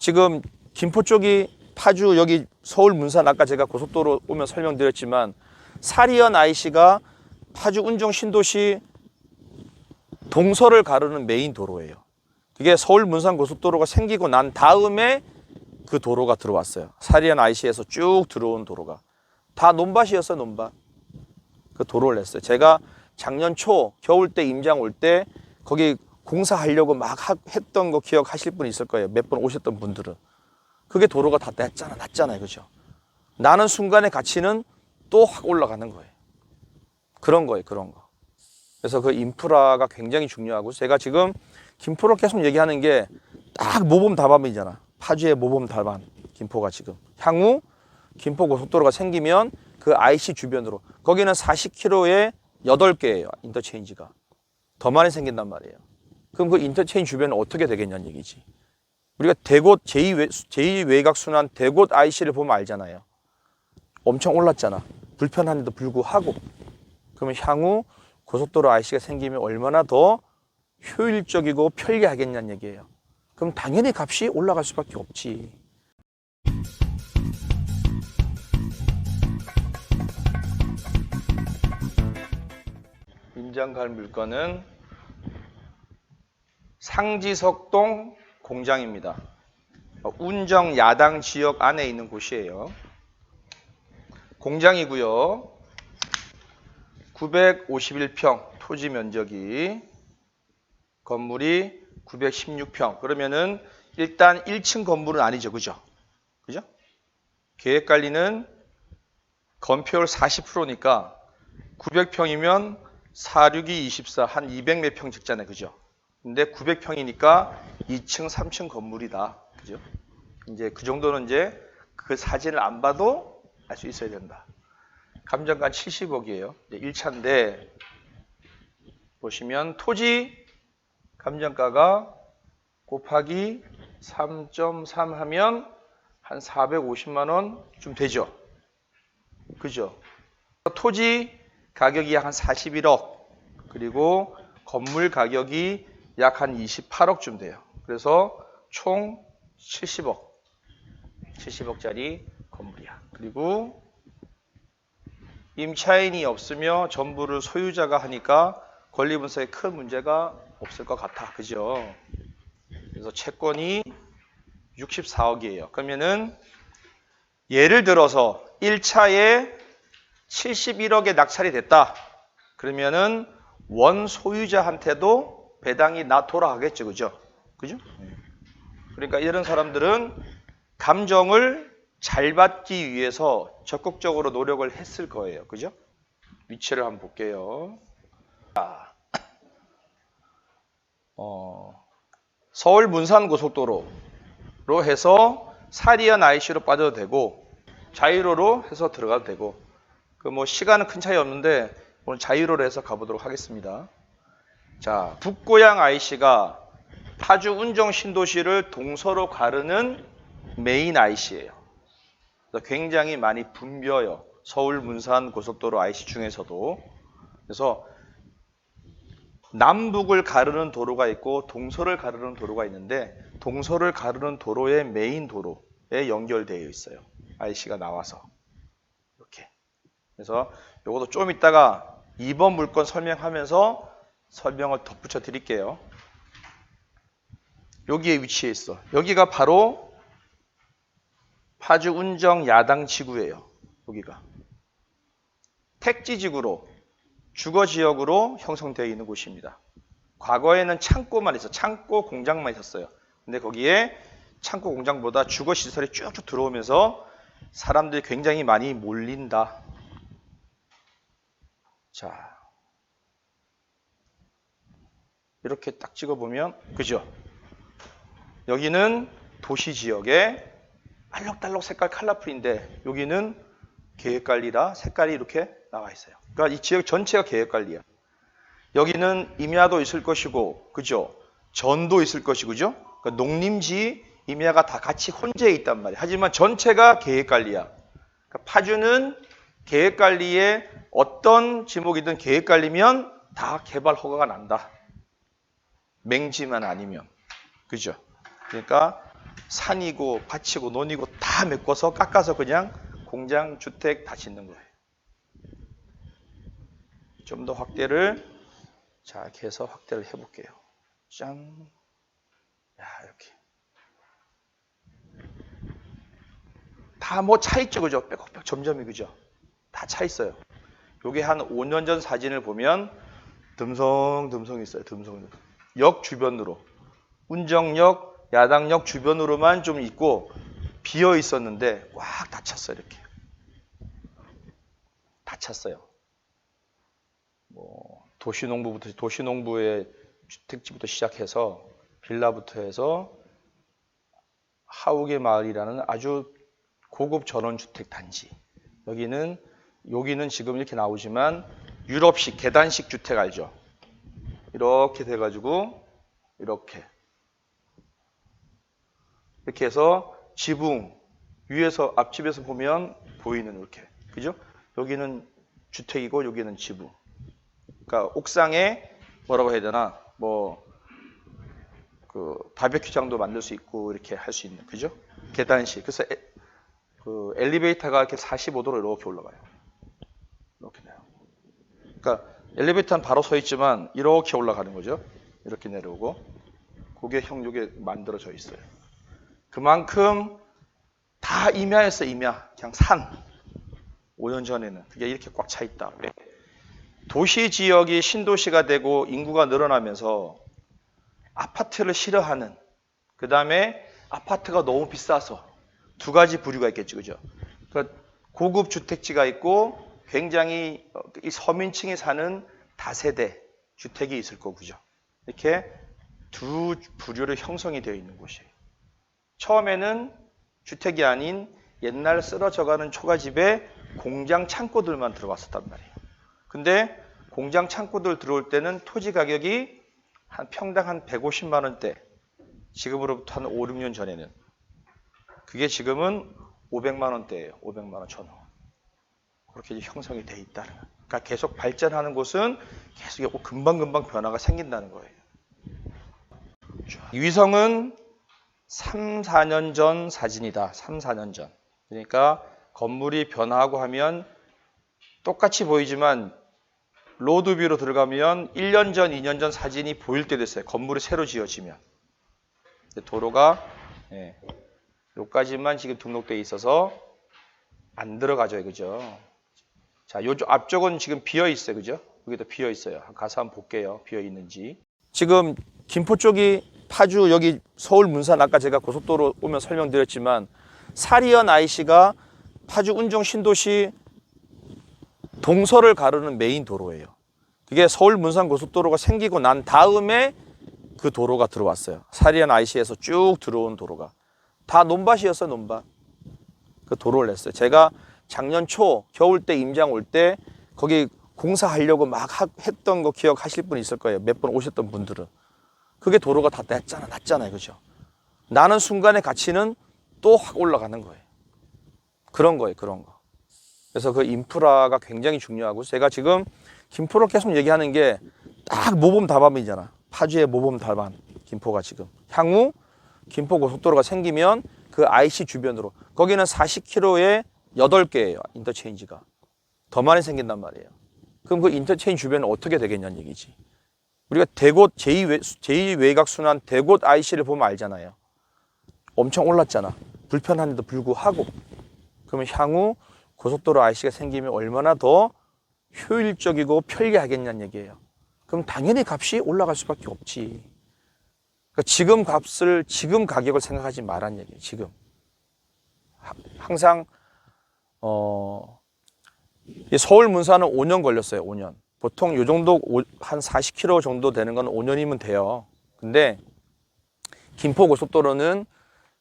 지금 김포 쪽이 파주 여기 서울 문산 아까 제가 고속도로 오면 설명드렸지만 사리연 IC가 파주 운정 신도시 동서를 가르는 메인 도로예요. 그게 서울 문산 고속도로가 생기고 난 다음에 그 도로가 들어왔어요. 사리연 IC에서 쭉 들어온 도로가 다 논밭이었어요. 논밭. 그 도로를 냈어요. 제가 작년 초 겨울 때 임장 올 때 거기 공사하려고 막 했던 거 기억하실 분 있을 거예요. 몇 번 오셨던 분들은. 그게 도로가 다 났잖아요. 그죠? 나는 순간의 가치는 또 확 올라가는 거예요. 그런 거예요. 그런 거. 그래서 그 인프라가 굉장히 중요하고 제가 지금 김포를 계속 얘기하는 게 딱 모범답안이잖아. 파주의 모범답안. 김포가 지금. 향후 김포 고속도로가 생기면 그 IC 주변으로 거기는 40km에 8개예요. 인터체인지가. 더 많이 생긴단 말이에요. 그럼 그 인터체인지 주변은 어떻게 되겠냐는 얘기지. 우리가 대곳 제2외곽순환 대곳 IC를 보면 알잖아요. 엄청 올랐잖아. 불편한데도 불구하고. 그러면 향후 고속도로 IC가 생기면 얼마나 더 효율적이고 편리하겠냐는 얘기예요. 그럼 당연히 값이 올라갈 수밖에 없지. 임장 갈 물건은 상지석동 공장입니다. 운정 야당 지역 안에 있는 곳이에요. 공장이고요. 951평 토지 면적이 건물이 916평. 그러면은 일단 1층 건물은 아니죠. 그죠? 그죠? 계획관리는 건폐율 40%니까 900평이면 4, 6이 24, 한 200 몇 평 적잖아요. 그죠? 근데 900평이니까 2층, 3층 건물이다. 그죠? 이제 그 정도는 이제 그 사진을 안 봐도 알 수 있어야 된다. 감정가 70억이에요. 1차인데 보시면 토지 감정가가 곱하기 3.3 하면 한 450만 원쯤 되죠. 그죠? 토지 가격이 약 한 41억 그리고 건물 가격이 약 한 28억쯤 돼요. 그래서 총 70억짜리 건물이야. 그리고 임차인이 없으며 전부를 소유자가 하니까 권리분석에 큰 문제가 없을 것 같아. 그죠? 그래서 채권이 64억이에요. 그러면은 예를 들어서 1차에 71억에 낙찰이 됐다. 그러면은 원 소유자한테도 배당이 돌아가겠죠. 그죠? 그죠? 그러니까 이런 사람들은 감정을 잘 받기 위해서 적극적으로 노력을 했을 거예요. 그죠? 위치를 한번 볼게요. 서울 문산 고속도로로 해서 사리연 IC로 빠져도 되고 자유로로 해서 들어가도 되고 그 뭐 시간은 큰 차이 없는데 오늘 자유로로 해서 가보도록 하겠습니다. 자, 북고양 IC가 파주 운정 신도시를 동서로 가르는 메인 IC예요. 굉장히 많이 붐벼요. 서울 문산 고속도로 IC 중에서도. 그래서 남북을 가르는 도로가 있고 동서를 가르는 도로가 있는데 동서를 가르는 도로의 메인 도로에 연결되어 있어요. IC가 나와서. 이렇게. 그래서 이것도 좀 이따가 2번 물건 설명하면서 설명을 덧붙여 드릴게요. 여기에 위치해 있어. 여기가 바로 파주 운정 야당 지구예요. 여기가. 택지지구로 주거지역으로 형성되어 있는 곳입니다. 과거에는 창고만 있어. 창고 공장만 있었어요. 근데 거기에 창고 공장보다 주거시설이 쭉쭉 들어오면서 사람들이 굉장히 많이 몰린다. 자, 이렇게 딱 찍어보면 그죠? 여기는 도시지역에 알록달록 색깔 컬러풀인데 여기는 계획관리라 색깔이 이렇게 나와 있어요. 그러니까 이 지역 전체가 계획관리야. 여기는 임야도 있을 것이고, 그죠? 전도 있을 것이고, 그죠? 그러니까 농림지, 임야가 다 같이 혼재해 있단 말이야. 하지만 전체가 계획관리야. 그러니까 파주는 계획관리에 어떤 지목이든 계획관리면 다 개발 허가가 난다. 맹지만 아니면. 그죠? 그러니까 산이고 밭이고 논이고 다 메꿔서 깎아서 그냥 공장 주택 다 짓는 거예요. 좀 더 확대를 자 이렇게 해서 확대를 해볼게요. 짠. 야 이렇게 다 뭐 차 있죠, 그죠? 빽빽 점점이 그죠? 다 차 있어요. 요게 한 5년 전 사진을 보면 듬성듬성 있어요. 듬성. 역 주변으로 운정역, 야당역 주변으로만 좀 있고 비어 있었는데 꽉 다 찼어요. 이렇게 다 찼어요. 뭐 도시농부의 주택지부터 시작해서 빌라부터 해서 하우게 마을이라는 아주 고급 전원주택 단지. 여기는 지금 이렇게 나오지만 유럽식 계단식 주택 알죠? 이렇게 돼가지고 이렇게 해서 지붕 위에서 앞집에서 보면 보이는 이렇게 그죠? 여기는 주택이고 여기는 지붕. 그러니까 옥상에 뭐라고 해야 되나 뭐 그 바베큐장도 만들 수 있고 이렇게 할 수 있는 그죠? 계단식. 그래서 그 엘리베이터가 이렇게 45도로 이렇게 올라가요. 이렇게 돼요. 그러니까 엘리베이터는 바로 서 있지만 이렇게 올라가는 거죠. 이렇게 내려오고 그게 요게 만들어져 있어요. 그만큼 다 임야였어요. 임야. 그냥 산. 5년 전에는 그게 이렇게 꽉 차 있다. 도시 지역이 신도시가 되고 인구가 늘어나면서 아파트를 싫어하는 그 다음에 아파트가 너무 비싸서 두 가지 부류가 있겠죠. 그죠? 그러니까 고급 주택지가 있고 굉장히 이 서민층이 사는 다세대 주택이 있을 거고 그죠? 이렇게 두 부류로 형성이 되어 있는 곳이에요. 처음에는 주택이 아닌 옛날 쓰러져가는 초가집에 공장 창고들만 들어갔었단 말이에요. 근데 공장 창고들 들어올 때는 토지 가격이 한 평당 한 150만 원대, 지금으로부터 한 5, 6년 전에는 그게 지금은 500만 원대예요. 500만 원 전후. 그렇게 형성이 돼 있다는 거예요. 그러니까 계속 발전하는 곳은 계속 금방금방 변화가 생긴다는 거예요. 위성은 3, 4년 전 사진이다. 3, 4년 전. 그러니까 건물이 변화하고 하면 똑같이 보이지만 로드뷰로 들어가면 1년 전, 2년 전 사진이 보일 때 됐어요. 건물이 새로 지어지면. 도로가 여기까지만 지금 등록되어 있어서 안 들어가죠. 그죠? 자, 요 앞쪽은 지금 비어 있어요. 그죠? 여기도 비어 있어요. 가서 한번 볼게요. 비어 있는지. 지금 김포 쪽이 파주 여기 서울 문산 아까 제가 고속도로 오면 설명드렸지만 사리연 IC가 파주 운정 신도시 동서를 가르는 메인 도로예요. 그게 서울 문산 고속도로가 생기고 난 다음에 그 도로가 들어왔어요. 사리연 IC에서 쭉 들어온 도로가. 다 논밭이었어요. 논밭. 그 도로를 냈어요. 제가 작년 초 겨울 때 임장 올 때 거기 공사하려고 막 했던 거 기억하실 분 있을 거예요. 몇 번 오셨던 분들은. 그게 도로가 다 났잖아요. 그죠? 나는 순간의 가치는 또 확 올라가는 거예요. 그런 거예요. 그런 거. 그래서 그 인프라가 굉장히 중요하고 제가 지금 김포를 계속 얘기하는 게 딱 모범답안이잖아. 파주의 모범답안. 김포가 지금. 향후 김포 고속도로가 생기면 그 IC 주변으로 거기는 40km에 8개예요. 인터체인지가. 더 많이 생긴단 말이에요. 그럼 그 인터체인지 주변은 어떻게 되겠냐는 얘기지. 우리가 대곳 제2외곽순환 대곳 IC를 보면 알잖아요. 엄청 올랐잖아. 불편한데도 불구하고. 그러면 향후 고속도로 IC가 생기면 얼마나 더 효율적이고 편리하겠냐는 얘기예요. 그럼 당연히 값이 올라갈 수밖에 없지. 그러니까 지금 가격을 생각하지 말란 얘기예요. 지금. 항상 서울 문산은 5년 걸렸어요. 5년. 보통 요 정도 한 40km 정도 되는 건 5년이면 돼요. 근데 김포 고속도로는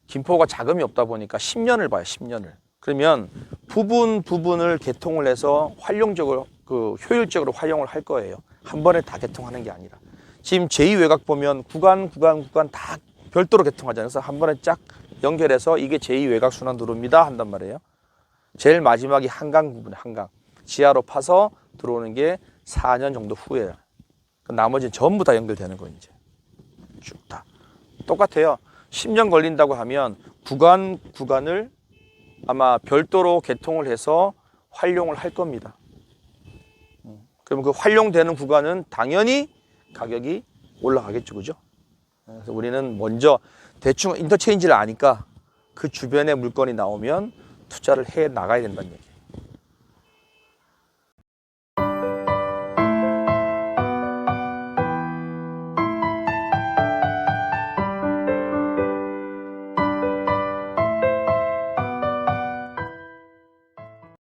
김포가 자금이 없다 보니까 10년을 봐요. 10년을. 그러면 부분을 개통을 해서 활용적으로 효율적으로 활용을 할 거예요. 한 번에 다 개통하는 게 아니라. 지금 제2외곽 보면 구간 다 별도로 개통하잖아요. 그래서 한 번에 쫙 연결해서 이게 제2외곽 순환도로입니다 한단 말이에요. 제일 마지막이 한강 부분에 한강. 지하로 파서 들어오는 게 4년 정도 후에 나머지는 전부 다 연결되는 거예요. 이제 쭉 다. 똑같아요. 10년 걸린다고 하면 구간을 아마 별도로 개통을 해서 활용을 할 겁니다. 그럼 그 활용되는 구간은 당연히 가격이 올라가겠죠, 그죠? 그래서 우리는 먼저 대충 인터체인지를 아니까 그 주변에 물건이 나오면 투자를 해 나가야 된다는 얘기예요.